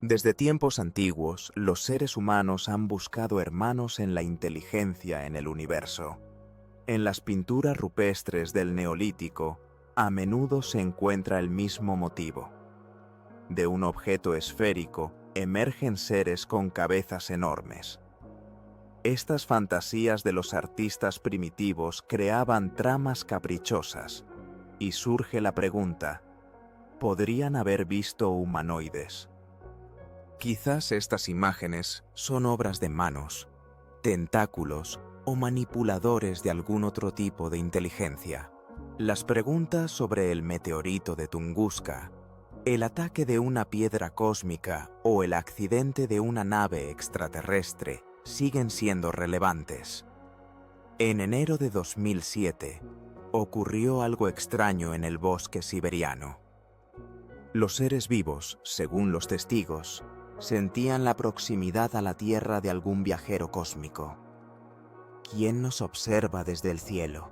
Desde tiempos antiguos, los seres humanos han buscado hermanos en la inteligencia en el universo. En las pinturas rupestres del Neolítico, a menudo se encuentra el mismo motivo. De un objeto esférico emergen seres con cabezas enormes. Estas fantasías de los artistas primitivos creaban tramas caprichosas, y surge la pregunta: ¿podrían haber visto humanoides? Quizás estas imágenes son obras de manos, tentáculos o manipuladores de algún otro tipo de inteligencia. Las preguntas sobre el meteorito de Tunguska, el ataque de una piedra cósmica o el accidente de una nave extraterrestre siguen siendo relevantes. En enero de 2007, ocurrió algo extraño en el bosque siberiano. Los seres vivos, según los testigos, sentían la proximidad a la Tierra de algún viajero cósmico. ¿Quién nos observa desde el cielo?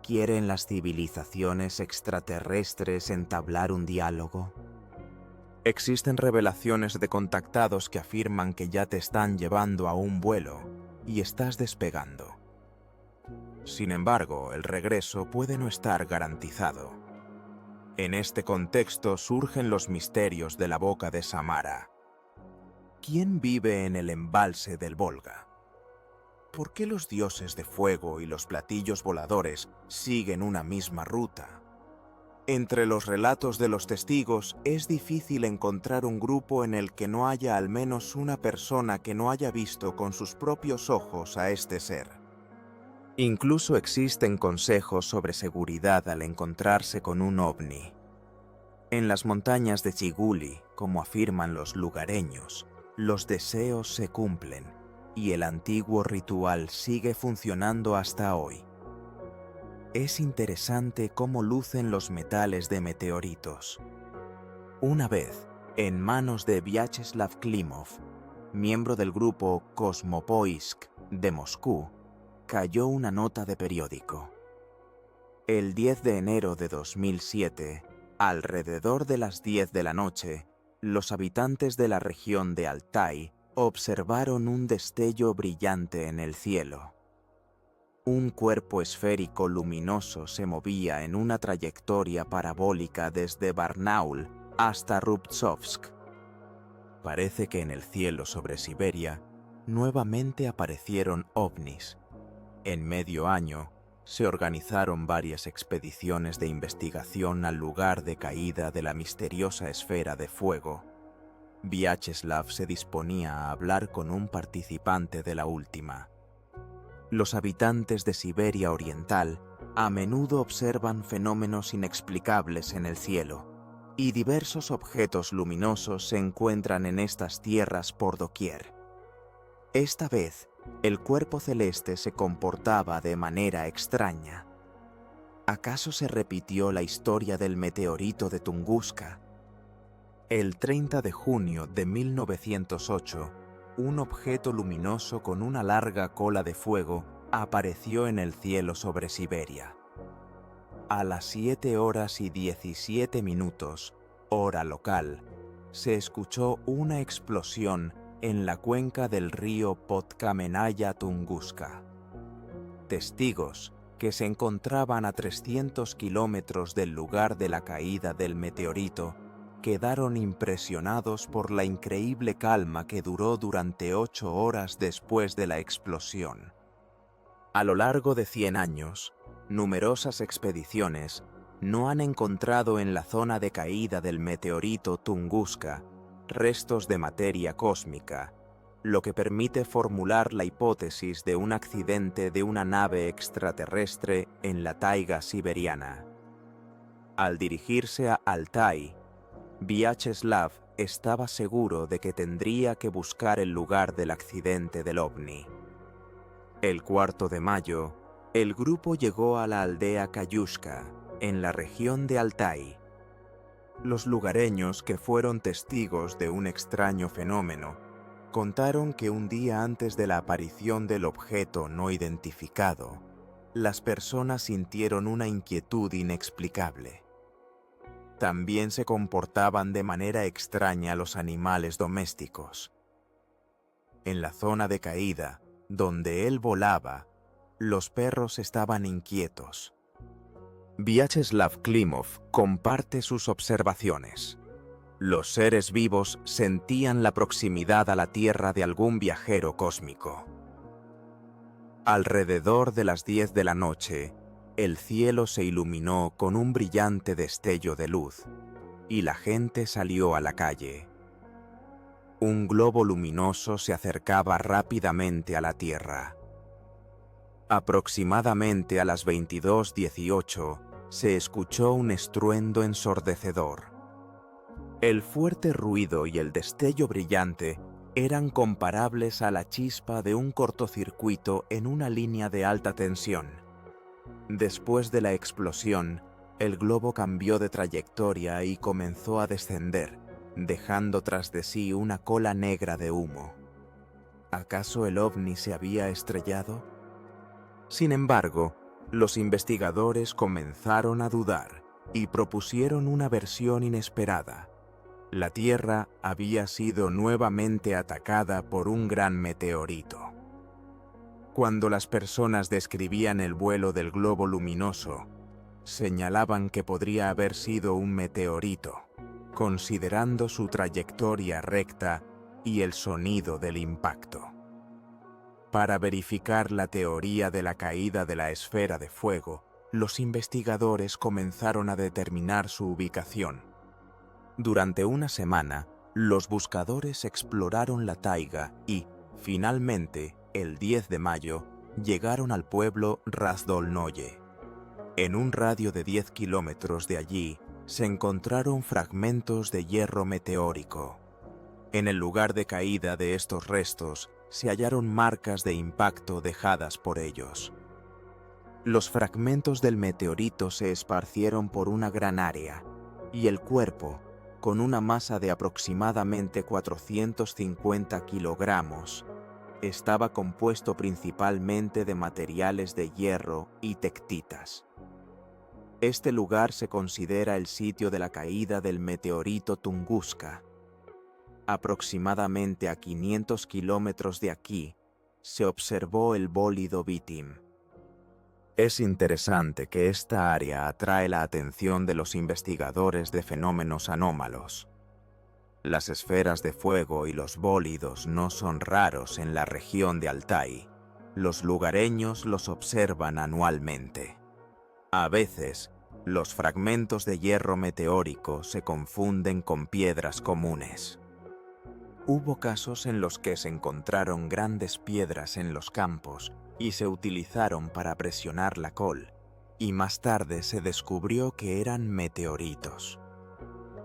¿Quieren las civilizaciones extraterrestres entablar un diálogo? Existen revelaciones de contactados que afirman que ya te están llevando a un vuelo y estás despegando. Sin embargo, el regreso puede no estar garantizado. En este contexto surgen los misterios de la boca de Samara. ¿Quién vive en el embalse del Volga? ¿Por qué los dioses de fuego y los platillos voladores siguen una misma ruta? Entre los relatos de los testigos es difícil encontrar un grupo en el que no haya al menos una persona que no haya visto con sus propios ojos a este ser. Incluso existen consejos sobre seguridad al encontrarse con un ovni. En las montañas de Chiguli, como afirman los lugareños, los deseos se cumplen y el antiguo ritual sigue funcionando hasta hoy. Es interesante cómo lucen los metales de meteoritos. Una vez, en manos de Vyacheslav Klimov, miembro del grupo Kosmopoisk de Moscú, cayó una nota de periódico. El 10 de enero de 2007, alrededor de las 10 de la noche, los habitantes de la región de Altai observaron un destello brillante en el cielo. Un cuerpo esférico luminoso se movía en una trayectoria parabólica desde Barnaul hasta Rubtsovsk. Parece que en el cielo sobre Siberia nuevamente aparecieron ovnis. En medio año, se organizaron varias expediciones de investigación al lugar de caída de la misteriosa esfera de fuego. Vyacheslav se disponía a hablar con un participante de la última. Los habitantes de Siberia Oriental a menudo observan fenómenos inexplicables en el cielo, y diversos objetos luminosos se encuentran en estas tierras por doquier. Esta vez, el cuerpo celeste se comportaba de manera extraña. ¿Acaso se repitió la historia del meteorito de Tunguska? El 30 de junio de 1908, un objeto luminoso con una larga cola de fuego apareció en el cielo sobre Siberia. A las 7:17, hora local, se escuchó una explosión en la cuenca del río Podkamenaya Tunguska. Testigos, que se encontraban a 300 kilómetros del lugar de la caída del meteorito, quedaron impresionados por la increíble calma que duró durante 8 horas después de la explosión. A lo largo de 100 años, numerosas expediciones no han encontrado en la zona de caída del meteorito Tunguska restos de materia cósmica, lo que permite formular la hipótesis de un accidente de una nave extraterrestre en la taiga siberiana. Al dirigirse a Altai, Vyacheslav estaba seguro de que tendría que buscar el lugar del accidente del ovni. El 4 de mayo, el grupo llegó a la aldea Kayushka, en la región de Altai. Los lugareños, que fueron testigos de un extraño fenómeno, contaron que un día antes de la aparición del objeto no identificado, las personas sintieron una inquietud inexplicable. también se comportaban de manera extraña los animales domésticos. En la zona de caída, donde él volaba, los perros estaban inquietos. Vyacheslav Klimov comparte sus observaciones. Los seres vivos sentían la proximidad a la Tierra de algún viajero cósmico. Alrededor de las 10 de la noche, el cielo se iluminó con un brillante destello de luz, y la gente salió a la calle. Un globo luminoso se acercaba rápidamente a la Tierra. Aproximadamente a las 22:18 se escuchó un estruendo ensordecedor. El fuerte ruido y el destello brillante eran comparables a la chispa de un cortocircuito en una línea de alta tensión. Después de la explosión, el globo cambió de trayectoria y comenzó a descender, dejando tras de sí una cola negra de humo. ¿Acaso el ovni se había estrellado? Sin embargo, los investigadores comenzaron a dudar y propusieron una versión inesperada. La Tierra había sido nuevamente atacada por un gran meteorito. Cuando las personas describían el vuelo del globo luminoso, señalaban que podría haber sido un meteorito, considerando su trayectoria recta y el sonido del impacto. Para verificar la teoría de la caída de la esfera de fuego, los investigadores comenzaron a determinar su ubicación. Durante una semana, los buscadores exploraron la taiga y, finalmente, el 10 de mayo, llegaron al pueblo Razdolnoye. En un radio de 10 kilómetros de allí, se encontraron fragmentos de hierro meteórico. En el lugar de caída de estos restos, se hallaron marcas de impacto dejadas por ellos. Los fragmentos del meteorito se esparcieron por una gran área, y el cuerpo, con una masa de aproximadamente 450 kilogramos, estaba compuesto principalmente de materiales de hierro y tectitas. Este lugar se considera el sitio de la caída del meteorito Tunguska. Aproximadamente a 500 kilómetros de aquí, se observó el bólido Vitim. Es interesante que esta área atrae la atención de los investigadores de fenómenos anómalos. Las esferas de fuego y los bólidos no son raros en la región de Altai. Los lugareños los observan anualmente. A veces, los fragmentos de hierro meteórico se confunden con piedras comunes. Hubo casos en los que se encontraron grandes piedras en los campos y se utilizaron para presionar la col, y más tarde se descubrió que eran meteoritos.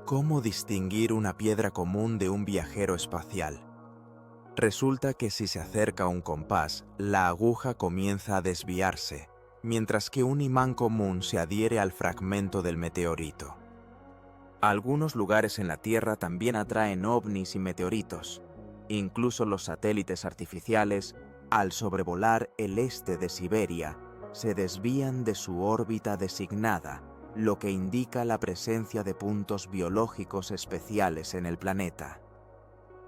¿Cómo distinguir una piedra común de un viajero espacial? Resulta que si se acerca un compás, la aguja comienza a desviarse, mientras que un imán común se adhiere al fragmento del meteorito. Algunos lugares en la Tierra también atraen ovnis y meteoritos. Incluso los satélites artificiales, al sobrevolar el este de Siberia, se desvían de su órbita designada, lo que indica la presencia de puntos biológicos especiales en el planeta.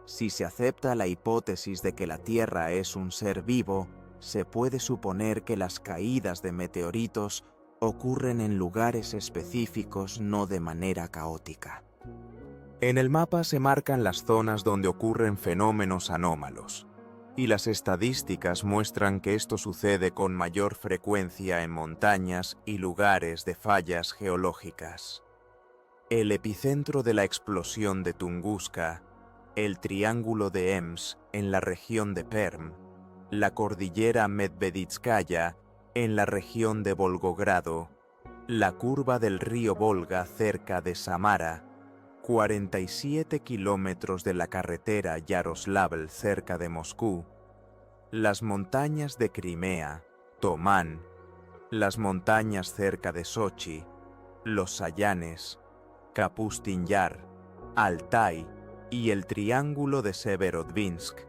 Si se acepta la hipótesis de que la Tierra es un ser vivo, se puede suponer que las caídas de meteoritos ocurren en lugares específicos, no de manera caótica. En el mapa se marcan las zonas donde ocurren fenómenos anómalos, y las estadísticas muestran que esto sucede con mayor frecuencia en montañas y lugares de fallas geológicas. El epicentro de la explosión de Tunguska, el Triángulo de Ems en la región de Perm, la cordillera Medveditskaya en la región de Volgogrado, la curva del río Volga cerca de Samara, 47 kilómetros de la carretera Yaroslavl cerca de Moscú, las montañas de Crimea, Tomán, las montañas cerca de Sochi, los Sayanes, Kapustin Yar, Altai y el Triángulo de Severodvinsk.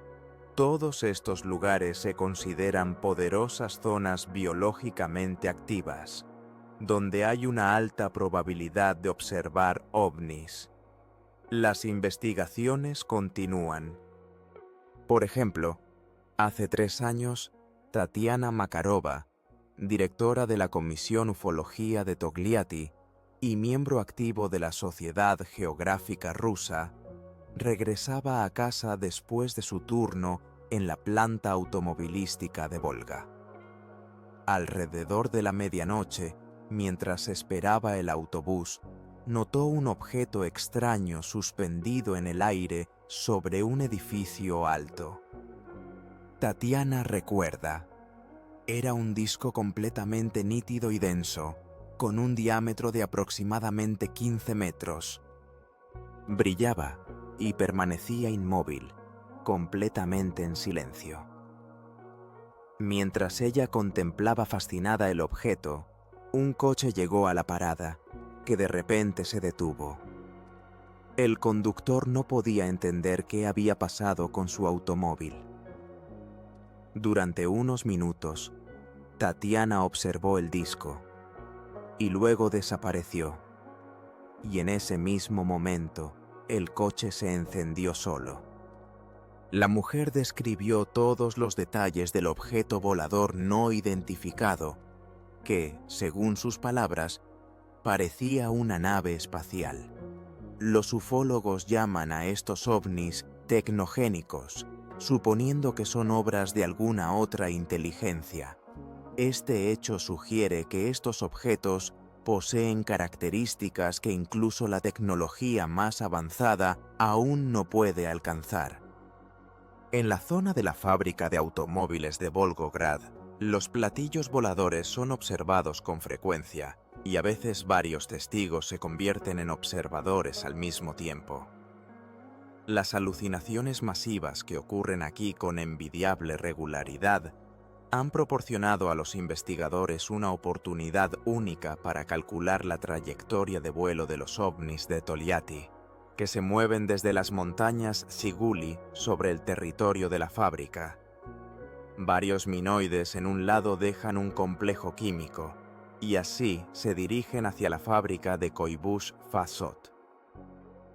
Todos estos lugares se consideran poderosas zonas biológicamente activas. donde hay una alta probabilidad de observar ovnis. Las investigaciones continúan. Por ejemplo, hace 3 años, Tatiana Makarova, directora de la Comisión Ufología de Togliatti y miembro activo de la Sociedad Geográfica Rusa, regresaba a casa después de su turno en la planta automovilística de Volga. Alrededor de la medianoche, mientras esperaba el autobús, notó un objeto extraño suspendido en el aire sobre un edificio alto. Tatiana recuerda, era un disco completamente nítido y denso, con un diámetro de aproximadamente 15 metros. Brillaba y permanecía inmóvil, completamente en silencio. Mientras ella contemplaba fascinada el objeto, un coche llegó a la parada, que de repente se detuvo. El conductor no podía entender qué había pasado con su automóvil. Durante unos minutos, Tatiana observó el disco y luego desapareció. Y en ese mismo momento, el coche se encendió solo. La mujer describió todos los detalles del objeto volador no identificado, que, según sus palabras, parecía una nave espacial. Los ufólogos llaman a estos ovnis tecnogénicos, suponiendo que son obras de alguna otra inteligencia. Este hecho sugiere que estos objetos poseen características que incluso la tecnología más avanzada aún no puede alcanzar. En la zona de la fábrica de automóviles de Volgograd, los platillos voladores son observados con frecuencia, y a veces varios testigos se convierten en observadores al mismo tiempo. Las alucinaciones masivas que ocurren aquí con envidiable regularidad han proporcionado a los investigadores una oportunidad única para calcular la trayectoria de vuelo de los ovnis de Togliatti, que se mueven desde las montañas Siguli sobre el territorio de la fábrica. Varios minoides en un lado dejan un complejo químico, y así se dirigen hacia la fábrica de Koibush-Fasot.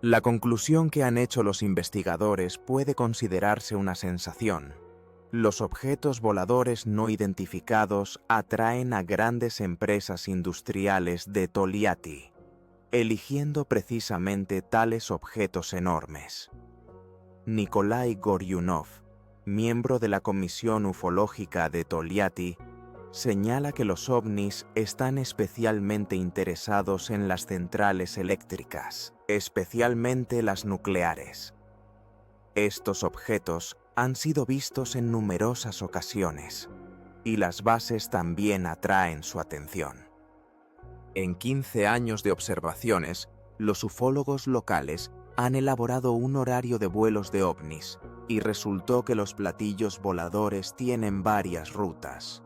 La conclusión que han hecho los investigadores puede considerarse una sensación. Los objetos voladores no identificados atraen a grandes empresas industriales de Togliatti, eligiendo precisamente tales objetos enormes. Nikolai Goryunov, miembro de la Comisión Ufológica de Togliatti, señala que los ovnis están especialmente interesados en las centrales eléctricas, especialmente las nucleares. Estos objetos han sido vistos en numerosas ocasiones, y las bases también atraen su atención. En 15 años de observaciones, los ufólogos locales han elaborado un horario de vuelos de ovnis, y resultó que los platillos voladores tienen varias rutas.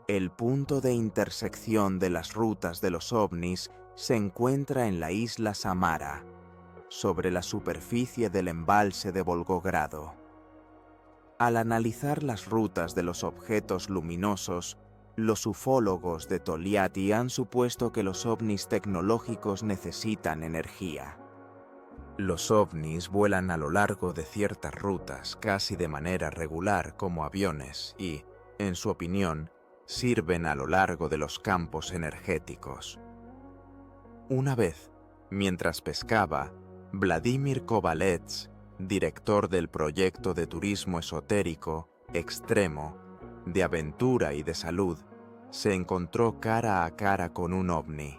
El punto de intersección de las rutas de los ovnis se encuentra en la isla Samara, sobre la superficie del embalse de Volgogrado. Al analizar las rutas de los objetos luminosos, los ufólogos de Togliatti han supuesto que los ovnis tecnológicos necesitan energía. Los ovnis vuelan a lo largo de ciertas rutas casi de manera regular como aviones y, en su opinión, sirven a lo largo de los campos energéticos. Una vez, mientras pescaba, Vladimir Kovalets, director del proyecto de turismo esotérico, extremo, de aventura y de salud, se encontró cara a cara con un ovni.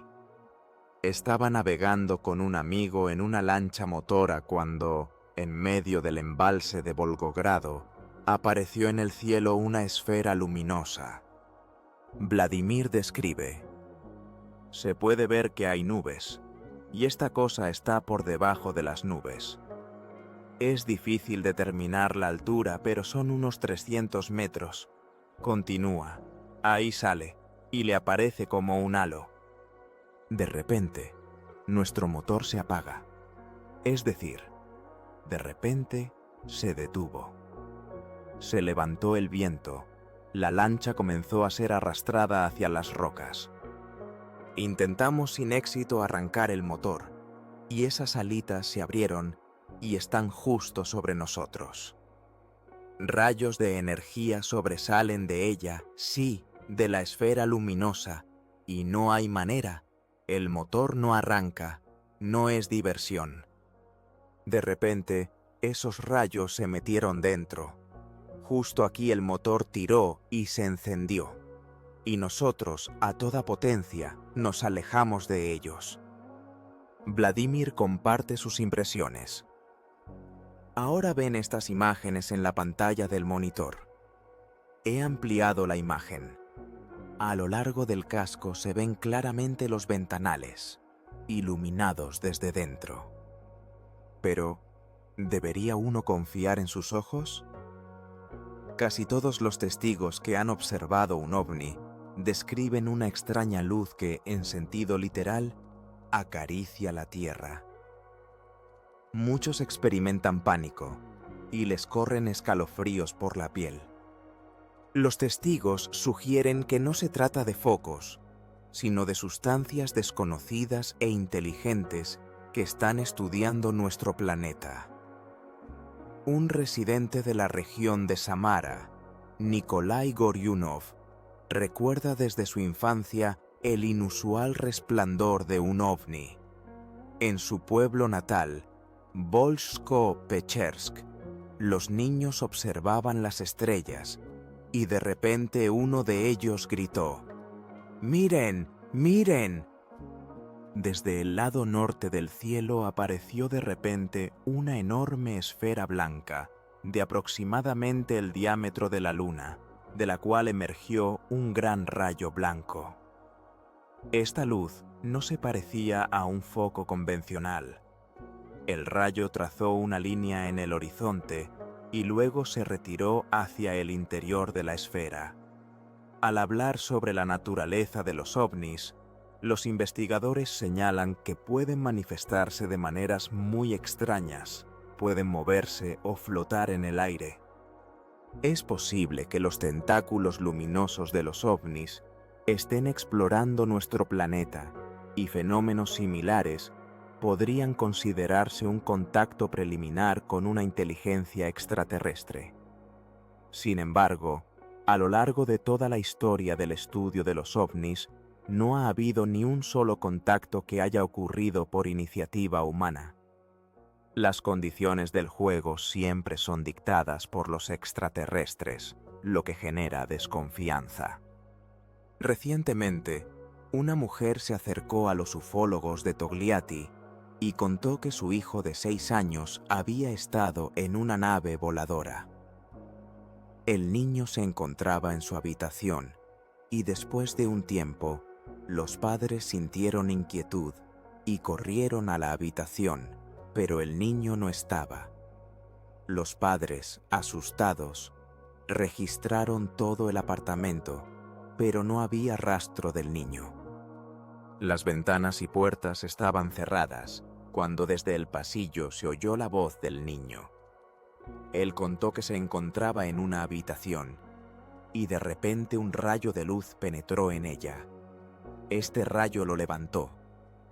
Estaba navegando con un amigo en una lancha motora cuando, en medio del embalse de Volgogrado, apareció en el cielo una esfera luminosa. Vladimir describe: se puede ver que hay nubes, y esta cosa está por debajo de las nubes. Es difícil determinar la altura, pero son unos 300 metros. Continúa, ahí sale, y le aparece como un halo. De repente, nuestro motor se apaga. Es decir, de repente se detuvo. Se levantó el viento, la lancha comenzó a ser arrastrada hacia las rocas. Intentamos sin éxito arrancar el motor, y esas alitas se abrieron y están justo sobre nosotros. Rayos de energía sobresalen de ella, sí, de la esfera luminosa, y no hay manera. El motor no arranca, no es diversión. De repente, esos rayos se metieron dentro. Justo aquí el motor tiró y se encendió. Y nosotros, a toda potencia, nos alejamos de ellos. Vladimir comparte sus impresiones. Ahora ven estas imágenes en la pantalla del monitor. He ampliado la imagen. A lo largo del casco se ven claramente los ventanales, iluminados desde dentro. Pero, ¿debería uno confiar en sus ojos? Casi todos los testigos que han observado un ovni describen una extraña luz que, en sentido literal, acaricia la tierra. Muchos experimentan pánico y les corren escalofríos por la piel. Los testigos sugieren que no se trata de focos, sino de sustancias desconocidas e inteligentes que están estudiando nuestro planeta. Un residente de la región de Samara, Nikolai Goryunov, recuerda desde su infancia el inusual resplandor de un ovni. En su pueblo natal, Volsko-Pechersk, los niños observaban las estrellas y de repente uno de ellos gritó: ¡Miren! ¡Miren! Desde el lado norte del cielo apareció de repente una enorme esfera blanca, de aproximadamente el diámetro de la luna, de la cual emergió un gran rayo blanco. Esta luz no se parecía a un foco convencional. El rayo trazó una línea en el horizonte y luego se retiró hacia el interior de la esfera. Al hablar sobre la naturaleza de los ovnis, los investigadores señalan que pueden manifestarse de maneras muy extrañas, pueden moverse o flotar en el aire. Es posible que los tentáculos luminosos de los ovnis estén explorando nuestro planeta y fenómenos similares podrían considerarse un contacto preliminar con una inteligencia extraterrestre. Sin embargo, a lo largo de toda la historia del estudio de los ovnis, no ha habido ni un solo contacto que haya ocurrido por iniciativa humana. Las condiciones del juego siempre son dictadas por los extraterrestres, lo que genera desconfianza. Recientemente, una mujer se acercó a los ufólogos de Togliatti y contó que su hijo de 6 años había estado en una nave voladora. El niño se encontraba en su habitación y después de un tiempo, los padres sintieron inquietud y corrieron a la habitación, pero el niño no estaba. Los padres, asustados, registraron todo el apartamento, pero no había rastro del niño. Las ventanas y puertas estaban cerradas cuando desde el pasillo se oyó la voz del niño. Él contó que se encontraba en una habitación y de repente un rayo de luz penetró en ella. Este rayo lo levantó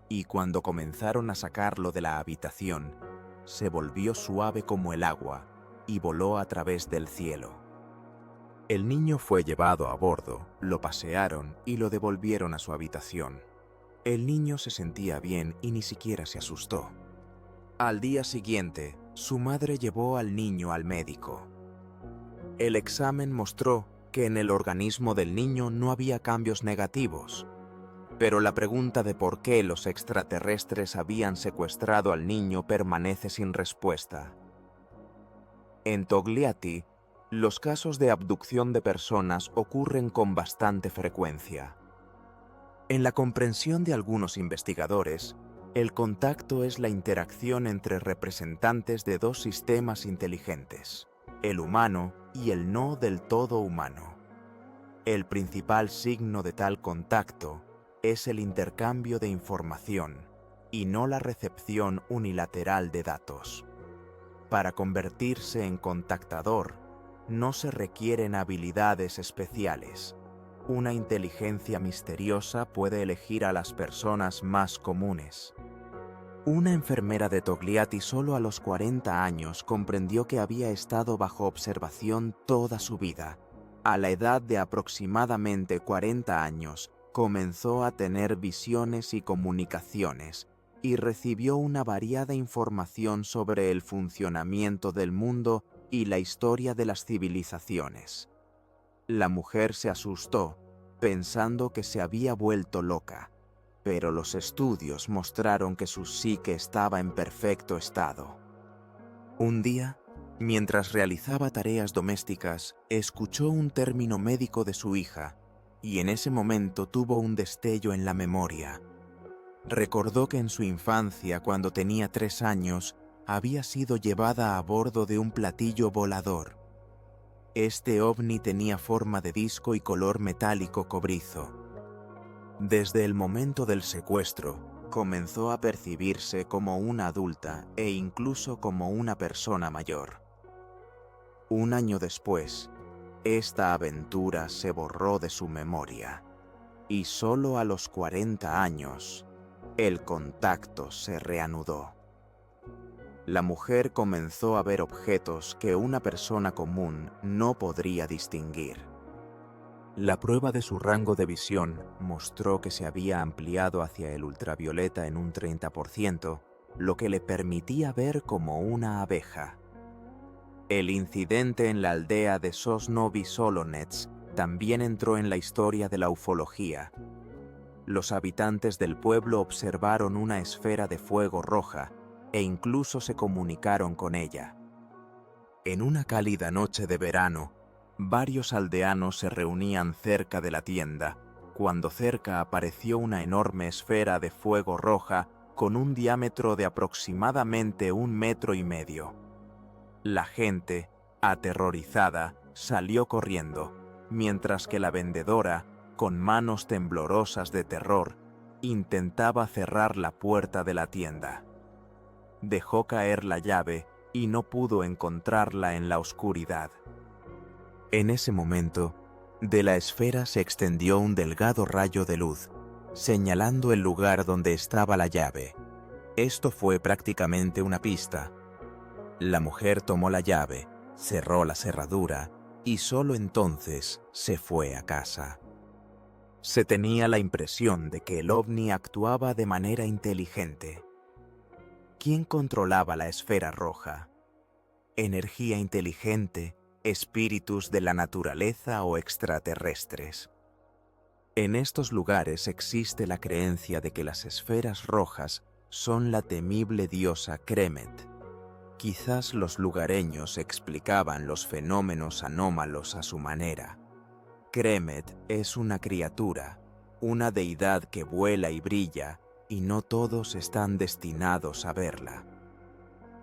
y cuando comenzaron a sacarlo de la habitación, se volvió suave como el agua y voló a través del cielo. El niño fue llevado a bordo, lo pasearon y lo devolvieron a su habitación. El niño se sentía bien y ni siquiera se asustó. Al día siguiente, su madre llevó al niño al médico. El examen mostró que en el organismo del niño no había cambios negativos, pero la pregunta de por qué los extraterrestres habían secuestrado al niño permanece sin respuesta. En Togliatti, los casos de abducción de personas ocurren con bastante frecuencia. En la comprensión de algunos investigadores, el contacto es la interacción entre representantes de dos sistemas inteligentes, el humano y el no del todo humano. El principal signo de tal contacto es el intercambio de información y no la recepción unilateral de datos. Para convertirse en contactador, no se requieren habilidades especiales. Una inteligencia misteriosa puede elegir a las personas más comunes. Una enfermera de Togliatti solo a los 40 años comprendió que había estado bajo observación toda su vida. A la edad de aproximadamente 40 años, comenzó a tener visiones y comunicaciones, y recibió una variada información sobre el funcionamiento del mundo y la historia de las civilizaciones. La mujer se asustó, pensando que se había vuelto loca, pero los estudios mostraron que su psique estaba en perfecto estado. Un día, mientras realizaba tareas domésticas, escuchó un término médico de su hija, y en ese momento tuvo un destello en la memoria. Recordó que en su infancia, cuando tenía 3 años, había sido llevada a bordo de un platillo volador. Este ovni tenía forma de disco y color metálico cobrizo. Desde el momento del secuestro, comenzó a percibirse como una adulta e incluso como una persona mayor. Un año después, esta aventura se borró de su memoria, y solo a los 40 años, el contacto se reanudó. La mujer comenzó a ver objetos que una persona común no podría distinguir. La prueba de su rango de visión mostró que se había ampliado hacia el ultravioleta en un 30%, lo que le permitía ver como una abeja. El incidente en la aldea de Sosnovyj Solonets también entró en la historia de la ufología. Los habitantes del pueblo observaron una esfera de fuego roja e incluso se comunicaron con ella. En una cálida noche de verano, varios aldeanos se reunían cerca de la tienda, cuando cerca apareció una enorme esfera de fuego roja con un diámetro de aproximadamente 1,5 metros. La gente, aterrorizada, salió corriendo, mientras que la vendedora, con manos temblorosas de terror, intentaba cerrar la puerta de la tienda. Dejó caer la llave y no pudo encontrarla en la oscuridad. En ese momento, de la esfera se extendió un delgado rayo de luz, señalando el lugar donde estaba la llave. Esto fue prácticamente una pista. La mujer tomó la llave, cerró la cerradura y solo entonces se fue a casa. Se tenía la impresión de que el ovni actuaba de manera inteligente. ¿Quién controlaba la esfera roja? ¿Energía inteligente, espíritus de la naturaleza o extraterrestres? En estos lugares existe la creencia de que las esferas rojas son la temible diosa Kremet. Quizás los lugareños explicaban los fenómenos anómalos a su manera. Kremet es una criatura, una deidad que vuela y brilla, y no todos están destinados a verla.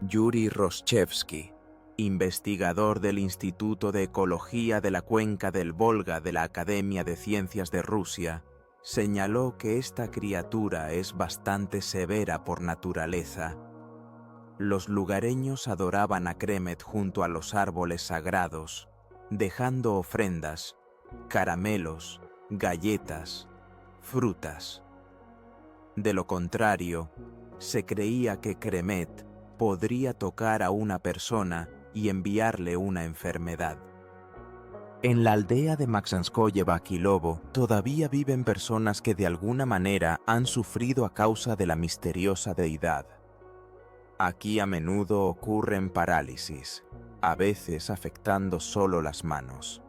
Yuri Roshchevsky, investigador del Instituto de Ecología de la Cuenca del Volga de la Academia de Ciencias de Rusia, señaló que esta criatura es bastante severa por naturaleza. Los lugareños adoraban a Kremet junto a los árboles sagrados, dejando ofrendas, caramelos, galletas, frutas. De lo contrario, se creía que Kremet podría tocar a una persona y enviarle una enfermedad. En la aldea de Maxanskoye Bakilovo todavía viven personas que de alguna manera han sufrido a causa de la misteriosa deidad. Aquí a menudo ocurren parálisis, a veces afectando solo las manos.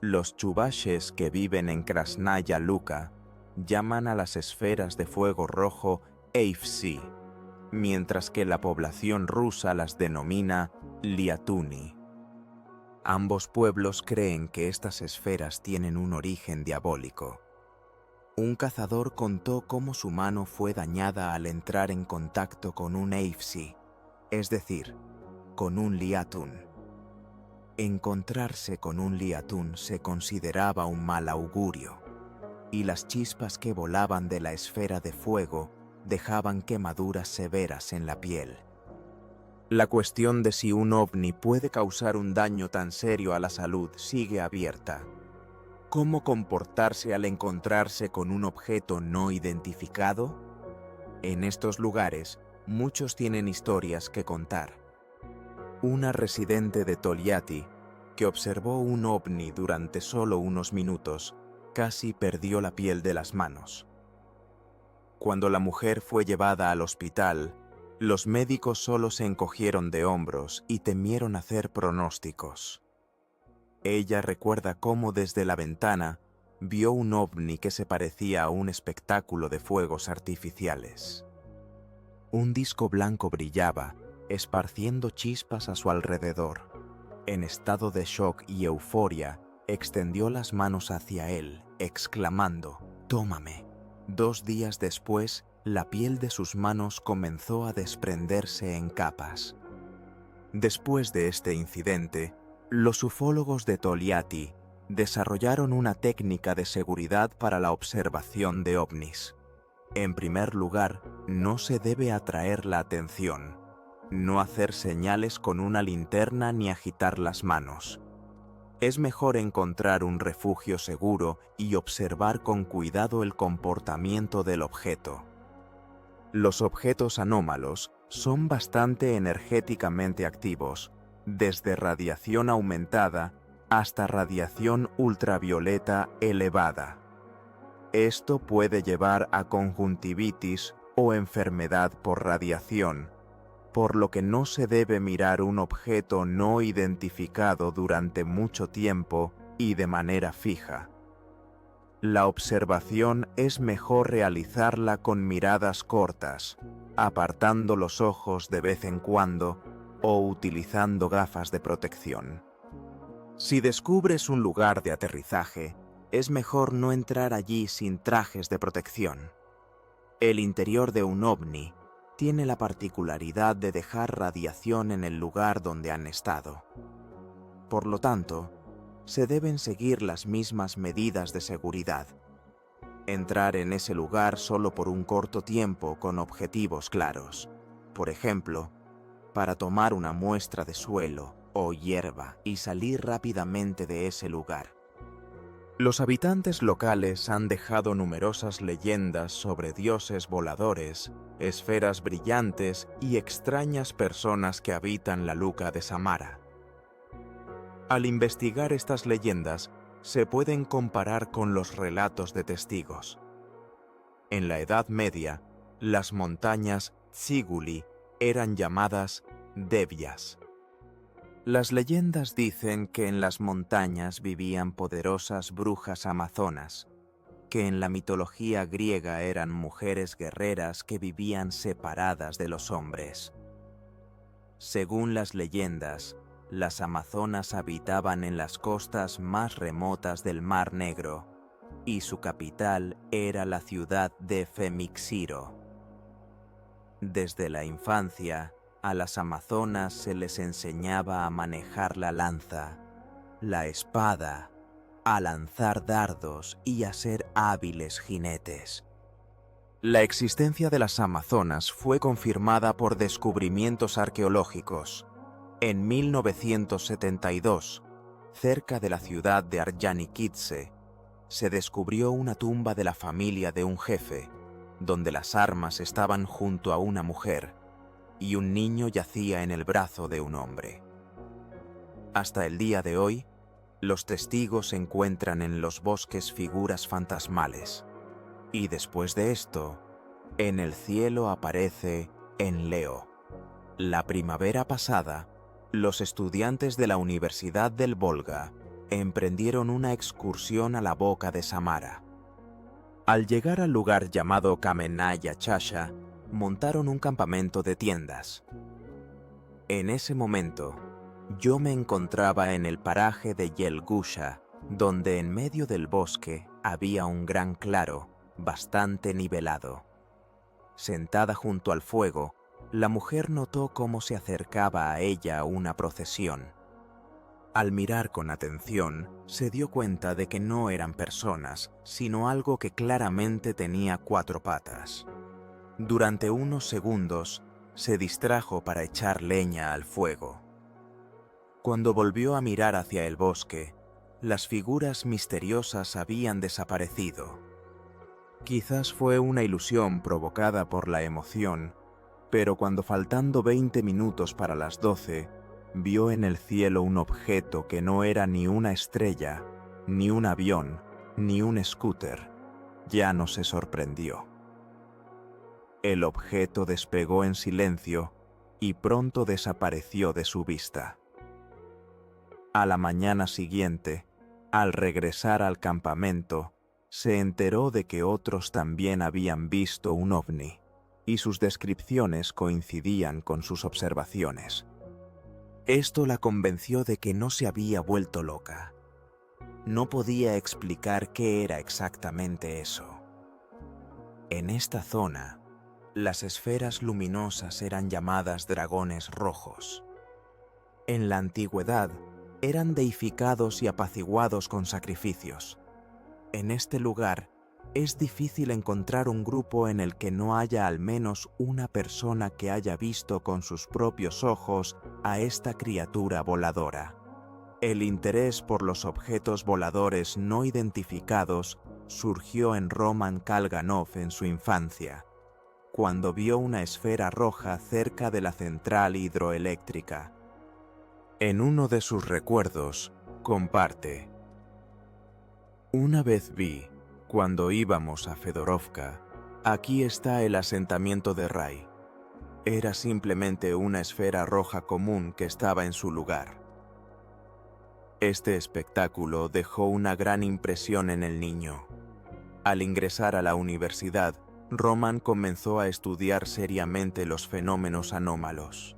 Los chuvashes que viven en Krasnaya Luka llaman a las esferas de fuego rojo Eivsi, mientras que la población rusa las denomina Liatuni. Ambos pueblos creen que estas esferas tienen un origen diabólico. Un cazador contó cómo su mano fue dañada al entrar en contacto con un Eivsi, es decir, con un Liatun. Encontrarse con un Liatun se consideraba un mal augurio, y las chispas que volaban de la esfera de fuego dejaban quemaduras severas en la piel. La cuestión de si un ovni puede causar un daño tan serio a la salud sigue abierta. ¿Cómo comportarse al encontrarse con un objeto no identificado? En estos lugares, muchos tienen historias que contar. Una residente de Togliatti, que observó un ovni durante solo unos minutos, casi perdió la piel de las manos. Cuando la mujer fue llevada al hospital, los médicos solo se encogieron de hombros y temieron hacer pronósticos. Ella recuerda cómo desde la ventana vio un ovni que se parecía a un espectáculo de fuegos artificiales. Un disco blanco brillaba, esparciendo chispas a su alrededor. En estado de shock y euforia, extendió las manos hacia él, exclamando: «Tómame». 2 días después, la piel de sus manos comenzó a desprenderse en capas. Después de este incidente, los ufólogos de Togliatti desarrollaron una técnica de seguridad para la observación de ovnis. En primer lugar, no se debe atraer la atención, no hacer señales con una linterna ni agitar las manos. Es mejor encontrar un refugio seguro y observar con cuidado el comportamiento del objeto. Los objetos anómalos son bastante energéticamente activos, desde radiación aumentada hasta radiación ultravioleta elevada. Esto puede llevar a conjuntivitis o enfermedad por radiación, por lo que no se debe mirar un objeto no identificado durante mucho tiempo y de manera fija. La observación es mejor realizarla con miradas cortas, apartando los ojos de vez en cuando o utilizando gafas de protección. Si descubres un lugar de aterrizaje, es mejor no entrar allí sin trajes de protección. El interior de un ovni tiene la particularidad de dejar radiación en el lugar donde han estado. Por lo tanto, se deben seguir las mismas medidas de seguridad. Entrar en ese lugar solo por un corto tiempo con objetivos claros. Por ejemplo, para tomar una muestra de suelo o hierba y salir rápidamente de ese lugar. Los habitantes locales han dejado numerosas leyendas sobre dioses voladores, esferas brillantes y extrañas personas que habitan la Luca de Samara. Al investigar estas leyendas, se pueden comparar con los relatos de testigos. En la Edad Media, las montañas Tsiguli eran llamadas Devyas. Las leyendas dicen que en las montañas vivían poderosas brujas amazonas, que en la mitología griega eran mujeres guerreras que vivían separadas de los hombres. Según las leyendas, las amazonas habitaban en las costas más remotas del Mar Negro, y su capital era la ciudad de Femixiro. Desde la infancia, a las amazonas se les enseñaba a manejar la lanza, la espada, a lanzar dardos y a ser hábiles jinetes. La existencia de las amazonas fue confirmada por descubrimientos arqueológicos. En 1972, cerca de la ciudad de Arjanikidze, se descubrió una tumba de la familia de un jefe, donde las armas estaban junto a una mujer y un niño yacía en el brazo de un hombre. Hasta el día de hoy, los testigos encuentran en los bosques figuras fantasmales, y después de esto, en el cielo aparece Enleo. La primavera pasada, los estudiantes de la Universidad del Volga emprendieron una excursión a la boca de Samara. Al llegar al lugar llamado Kamenaya Chasha, montaron un campamento de tiendas. En ese momento, yo me encontraba en el paraje de Yelgusha, donde en medio del bosque había un gran claro, bastante nivelado. Sentada junto al fuego, la mujer notó cómo se acercaba a ella una procesión. Al mirar con atención, se dio cuenta de que no eran personas, sino algo que claramente tenía 4 patas. Durante unos segundos, se distrajo para echar leña al fuego. Cuando volvió a mirar hacia el bosque, Las figuras misteriosas habían desaparecido. Quizás fue una ilusión provocada por la emoción, pero cuando faltando 20 minutos para las 12, vio en el cielo un objeto que no era ni una estrella, ni un avión, ni un scooter, ya no se sorprendió. El objeto despegó en silencio y pronto desapareció de su vista. A la mañana siguiente, al regresar al campamento, se enteró de que otros también habían visto un ovni, y sus descripciones coincidían con sus observaciones. Esto la convenció de que no se había vuelto loca. No podía explicar qué era exactamente eso. En esta zona, las esferas luminosas eran llamadas dragones rojos. En la antigüedad, eran deificados y apaciguados con sacrificios. En este lugar, es difícil encontrar un grupo en el que no haya al menos una persona que haya visto con sus propios ojos a esta criatura voladora. El interés por los objetos voladores no identificados surgió en Roman Kalganov en su infancia, cuando vio una esfera roja cerca de la central hidroeléctrica. En uno de sus recuerdos, comparte: una vez vi, cuando íbamos a Fedorovka, aquí está el asentamiento de Rai. Era simplemente una esfera roja común que estaba en su lugar. Este espectáculo dejó una gran impresión en el niño. Al ingresar a la universidad, Roman comenzó a estudiar seriamente los fenómenos anómalos.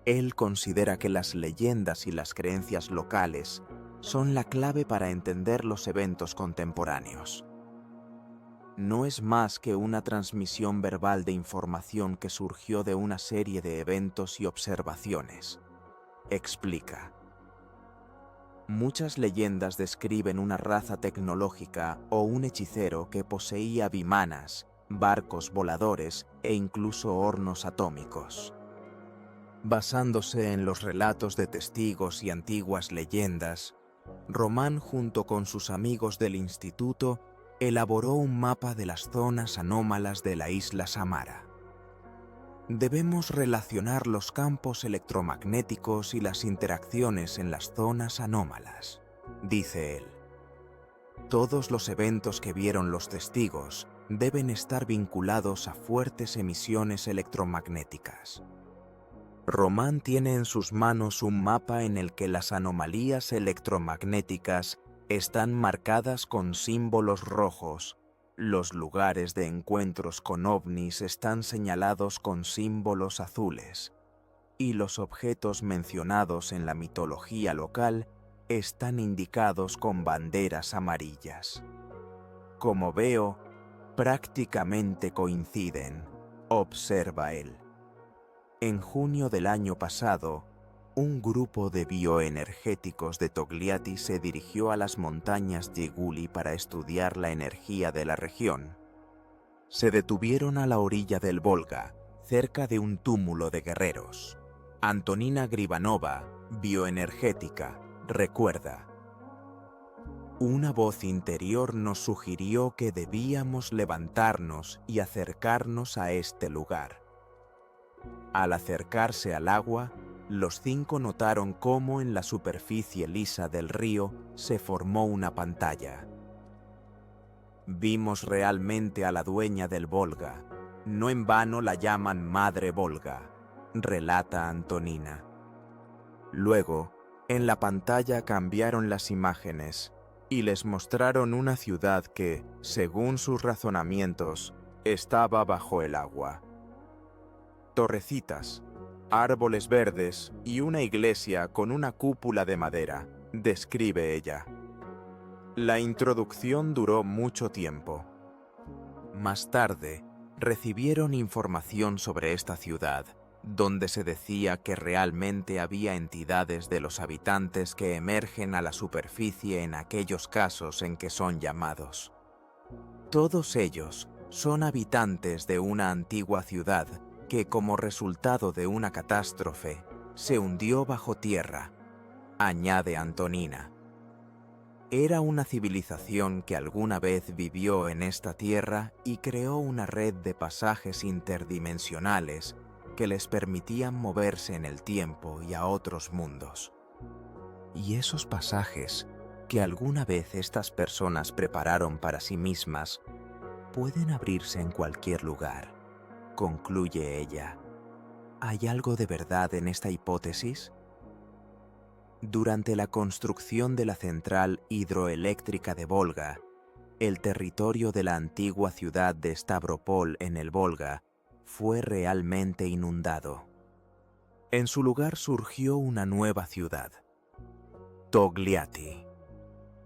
Él considera que las leyendas y las creencias locales son la clave para entender los eventos contemporáneos. No es más que una transmisión verbal de información que surgió de una serie de eventos y observaciones, explica. Muchas leyendas describen una raza tecnológica o un hechicero que poseía vimanas, barcos voladores e incluso hornos atómicos. Basándose en los relatos de testigos y antiguas leyendas, Román, junto con sus amigos del instituto, elaboró un mapa de las zonas anómalas de la isla Samara. Debemos relacionar los campos electromagnéticos y las interacciones en las zonas anómalas, dice él. Todos los eventos que vieron los testigos deben estar vinculados a fuertes emisiones electromagnéticas. Román tiene en sus manos un mapa en el que las anomalías electromagnéticas están marcadas con símbolos rojos. Los lugares de encuentros con ovnis están señalados con símbolos azules, y los objetos mencionados en la mitología local están indicados con banderas amarillas. Como veo, prácticamente coinciden, observa él. En junio del año pasado, un grupo de bioenergéticos de Togliatti se dirigió a las montañas Yeguli para estudiar la energía de la región. Se detuvieron a la orilla del Volga, cerca de un túmulo de guerreros. Antonina Gribanova, bioenergética, recuerda: una voz interior nos sugirió que debíamos levantarnos y acercarnos a este lugar. Al acercarse al agua, los 5 notaron cómo en la superficie lisa del río se formó una pantalla. Vimos realmente a la dueña del Volga. No en vano la llaman Madre Volga, relata Antonina. Luego, en la pantalla cambiaron las imágenes y les mostraron una ciudad que, según sus razonamientos, estaba bajo el agua. Torrecitas, árboles verdes y una iglesia con una cúpula de madera, describe ella. La introducción duró mucho tiempo. Más tarde, recibieron información sobre esta ciudad, donde se decía que realmente había entidades de los habitantes que emergen a la superficie en aquellos casos en que son llamados. Todos ellos son habitantes de una antigua ciudad que, como resultado de una catástrofe, se hundió bajo tierra, añade Antonina. Era una civilización que alguna vez vivió en esta tierra y creó una red de pasajes interdimensionales que les permitían moverse en el tiempo y a otros mundos. Y esos pasajes que alguna vez estas personas prepararon para sí mismas pueden abrirse en cualquier lugar, concluye ella. ¿Hay algo de verdad en esta hipótesis? Durante la construcción de la central hidroeléctrica de Volga, el territorio de la antigua ciudad de Stavropol en el Volga fue realmente inundado. En su lugar surgió una nueva ciudad, Togliatti.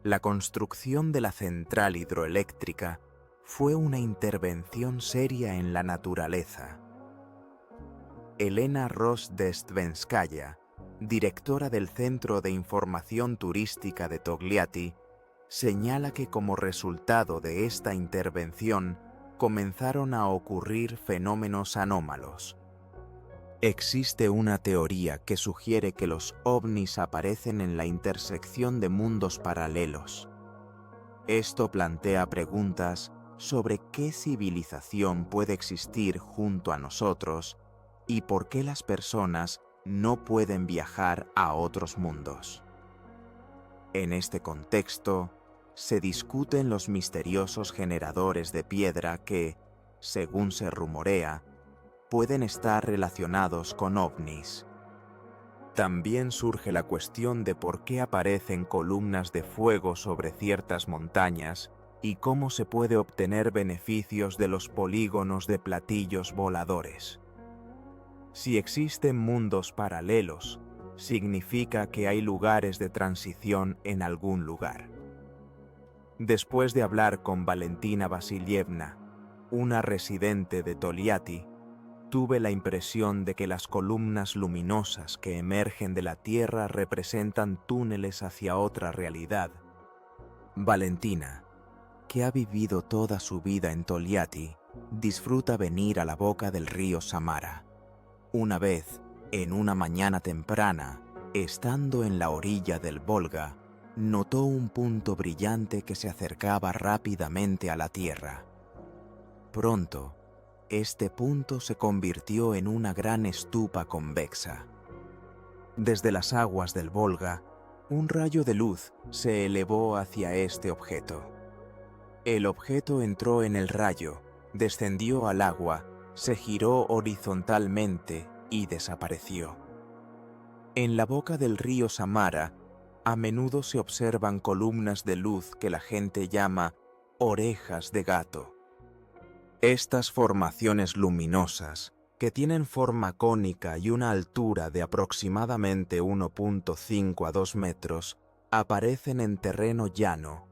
La construcción de la central hidroeléctrica fue una intervención seria en la naturaleza. Elena Rozdestvenskaya, directora del Centro de Información Turística de Togliatti, señala que como resultado de esta intervención comenzaron a ocurrir fenómenos anómalos. Existe una teoría que sugiere que los ovnis aparecen en la intersección de mundos paralelos. Esto plantea preguntas sobre qué civilización puede existir junto a nosotros y por qué las personas no pueden viajar a otros mundos. En este contexto, se discuten los misteriosos generadores de piedra que, según se rumorea, pueden estar relacionados con ovnis. También surge la cuestión de por qué aparecen columnas de fuego sobre ciertas montañas y cómo se puede obtener beneficios de los polígonos de platillos voladores. Si existen mundos paralelos, significa que hay lugares de transición en algún lugar. Después de hablar con Valentina Vasilievna, una residente de Togliatti, tuve la impresión de que las columnas luminosas que emergen de la Tierra representan túneles hacia otra realidad. Valentina, que ha vivido toda su vida en Togliatti, disfruta venir a la boca del río Samara. Una vez, en una mañana temprana, estando en la orilla del Volga, notó un punto brillante que se acercaba rápidamente a la Tierra. Pronto, este punto se convirtió en una gran estupa convexa. Desde las aguas del Volga, un rayo de luz se elevó hacia este objeto. El objeto entró en el rayo, descendió al agua, se giró horizontalmente y desapareció. En la boca del río Samara, a menudo se observan columnas de luz que la gente llama orejas de gato. Estas formaciones luminosas, que tienen forma cónica y una altura de aproximadamente 1.5 a 2 metros, aparecen en terreno llano,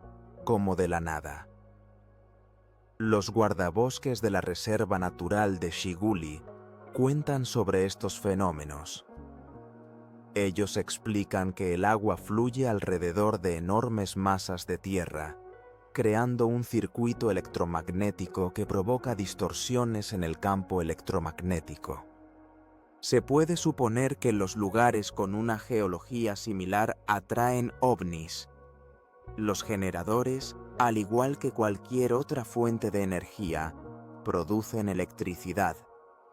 como de la nada. Los guardabosques de la Reserva Natural de Shiguli cuentan sobre estos fenómenos. Ellos explican que el agua fluye alrededor de enormes masas de tierra, creando un circuito electromagnético que provoca distorsiones en el campo electromagnético. Se puede suponer que los lugares con una geología similar atraen ovnis. Los generadores, al igual que cualquier otra fuente de energía, producen electricidad,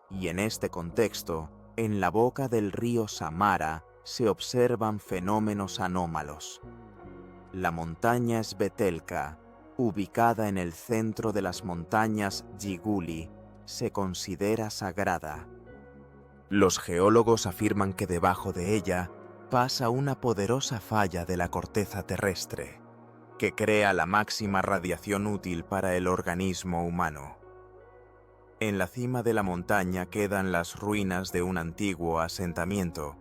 y en este contexto, en la boca del río Samara se observan fenómenos anómalos. La montaña Svetelka, ubicada en el centro de las montañas Jiguli, se considera sagrada. Los geólogos afirman que debajo de ella pasa una poderosa falla de la corteza terrestre, que crea la máxima radiación útil para el organismo humano. En la cima de la montaña quedan las ruinas de un antiguo asentamiento,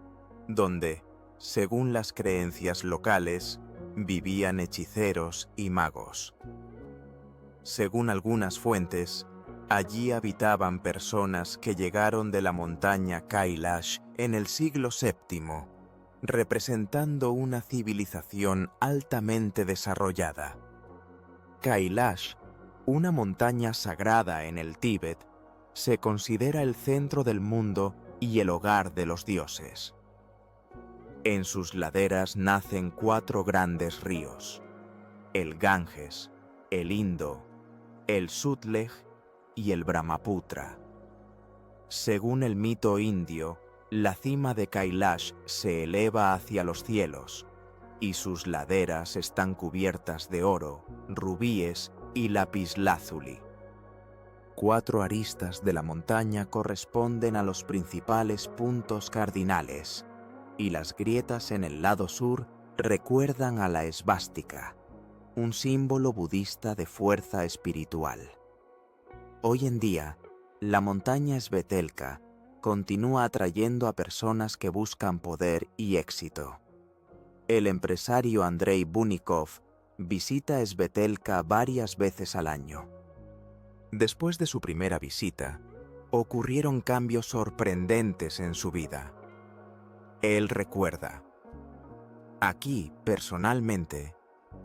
donde, según las creencias locales, vivían hechiceros y magos. Según algunas fuentes, allí habitaban personas que llegaron de la montaña Kailash en el siglo VII, representando una civilización altamente desarrollada. Kailash, una montaña sagrada en el Tíbet, se considera el centro del mundo y el hogar de los dioses. En sus laderas nacen 4 grandes ríos: el Ganges, el Indo, el Sutlej y el Brahmaputra. Según el mito indio, la cima de Kailash se eleva hacia los cielos y sus laderas están cubiertas de oro, rubíes y lapislázuli. 4 aristas de la montaña corresponden a los principales puntos cardinales y las grietas en el lado sur recuerdan a la esvástica, un símbolo budista de fuerza espiritual. Hoy en día, la montaña Svetelka continúa atrayendo a personas que buscan poder y éxito. El empresario Andrei Bunikov visita Svetelka varias veces al año. Después de su primera visita, ocurrieron cambios sorprendentes en su vida. Él recuerda: aquí, personalmente,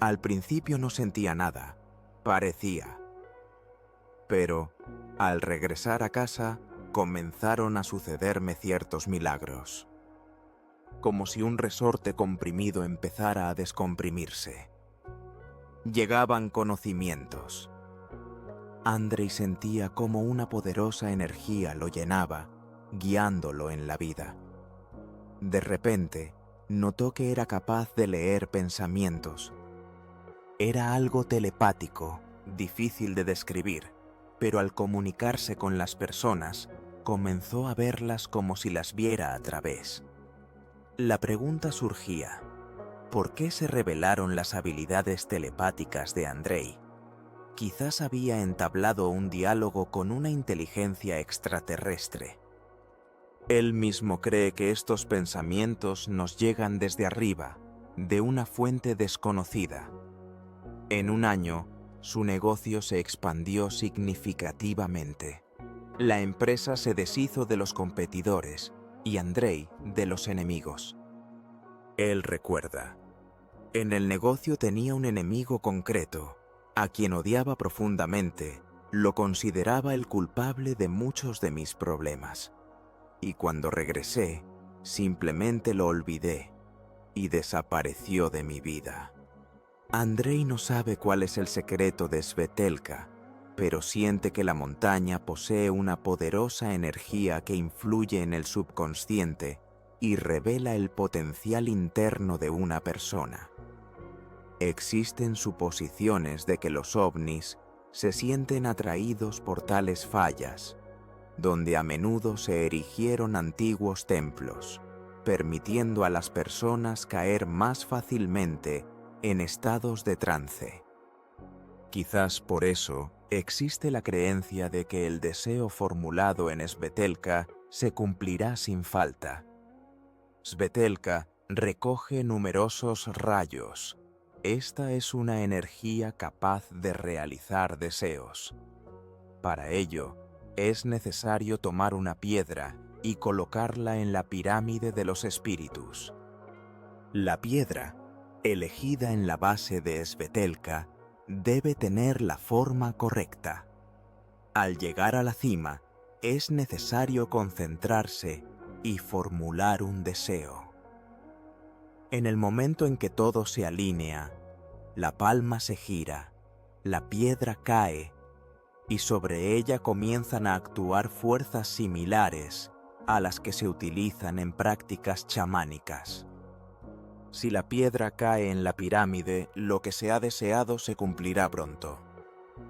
al principio no sentía nada, parecía. Pero, al regresar a casa, comenzaron a sucederme ciertos milagros. Como si un resorte comprimido empezara a descomprimirse. Llegaban conocimientos. Andrei sentía como una poderosa energía lo llenaba, guiándolo en la vida. De repente, notó que era capaz de leer pensamientos. Era algo telepático, difícil de describir, pero al comunicarse con las personas, comenzó a verlas como si las viera a través. La pregunta surgía: ¿por qué se revelaron las habilidades telepáticas de Andrei? Quizás había entablado un diálogo con una inteligencia extraterrestre. Él mismo cree que estos pensamientos nos llegan desde arriba, de una fuente desconocida. En un año, su negocio se expandió significativamente. La empresa se deshizo de los competidores y Andrei de los enemigos. Él recuerda: en el negocio tenía un enemigo concreto, a quien odiaba profundamente, lo consideraba el culpable de muchos de mis problemas. Y cuando regresé, simplemente lo olvidé y desapareció de mi vida. Andrei no sabe cuál es el secreto de Svetelka, pero siente que la montaña posee una poderosa energía que influye en el subconsciente y revela el potencial interno de una persona. Existen suposiciones de que los ovnis se sienten atraídos por tales fallas, donde a menudo se erigieron antiguos templos, permitiendo a las personas caer más fácilmente en estados de trance. Quizás por eso existe la creencia de que el deseo formulado en Svetelka se cumplirá sin falta. Svetelka recoge numerosos rayos. Esta es una energía capaz de realizar deseos. Para ello, es necesario tomar una piedra y colocarla en la pirámide de los espíritus. La piedra, elegida en la base de Svetelka, debe tener la forma correcta. Al llegar a la cima, es necesario concentrarse y formular un deseo. En el momento en que todo se alinea, la palma se gira, la piedra cae y sobre ella comienzan a actuar fuerzas similares a las que se utilizan en prácticas chamánicas. Si la piedra cae en la pirámide, lo que se ha deseado se cumplirá pronto.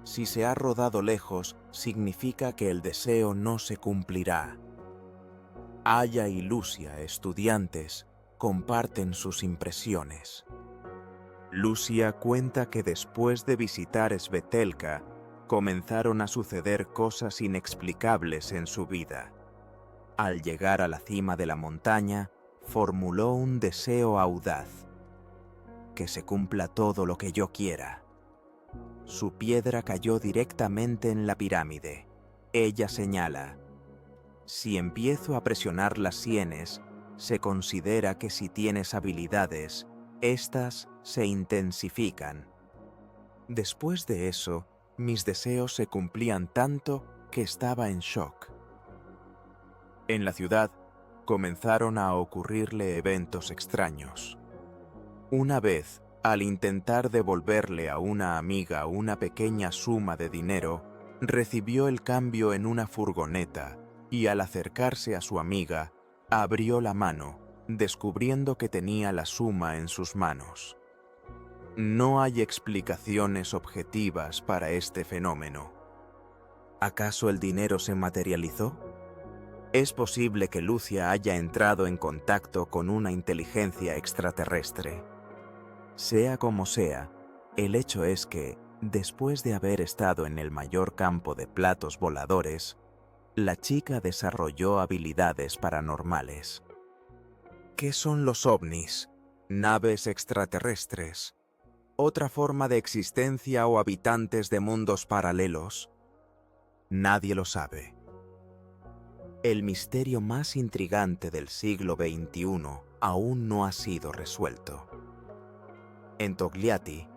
Si se ha rodado lejos, significa que el deseo no se cumplirá. Aya y Lucia, estudiantes, comparten sus impresiones. Lucia cuenta que después de visitar Svetelka, comenzaron a suceder cosas inexplicables en su vida. Al llegar a la cima de la montaña, formuló un deseo audaz: que se cumpla todo lo que yo quiera. Su piedra cayó directamente en la pirámide. Ella señala: si empiezo a presionar las sienes, se considera que si tienes habilidades, estas se intensifican. Después de eso, mis deseos se cumplían tanto que estaba en shock. En la ciudad, comenzaron a ocurrirle eventos extraños. Una vez, Al intentar devolverle a una amiga una pequeña suma de dinero, recibió el cambio en una furgoneta y al acercarse a su amiga, abrió la mano, descubriendo que tenía la suma en sus manos. No hay explicaciones objetivas para este fenómeno. ¿Acaso el dinero se materializó? Es posible que Lucia haya entrado en contacto con una inteligencia extraterrestre. Sea como sea, el hecho es que, después de haber estado en el mayor campo de platos voladores, la chica desarrolló habilidades paranormales. ¿Qué son los ovnis? ¿Naves extraterrestres? ¿Otra forma de existencia o habitantes de mundos paralelos? Nadie lo sabe. El misterio más intrigante del siglo XXI aún no ha sido resuelto. En Togliatti,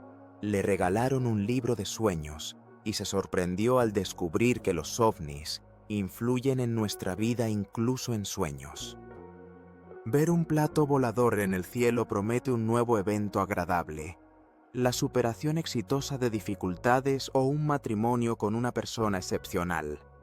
le regalaron un libro de sueños y se sorprendió al descubrir que los ovnis influyen en nuestra vida incluso en sueños. Ver un plato volador en el cielo promete un nuevo evento agradable, la superación exitosa de dificultades o un matrimonio con una persona excepcional.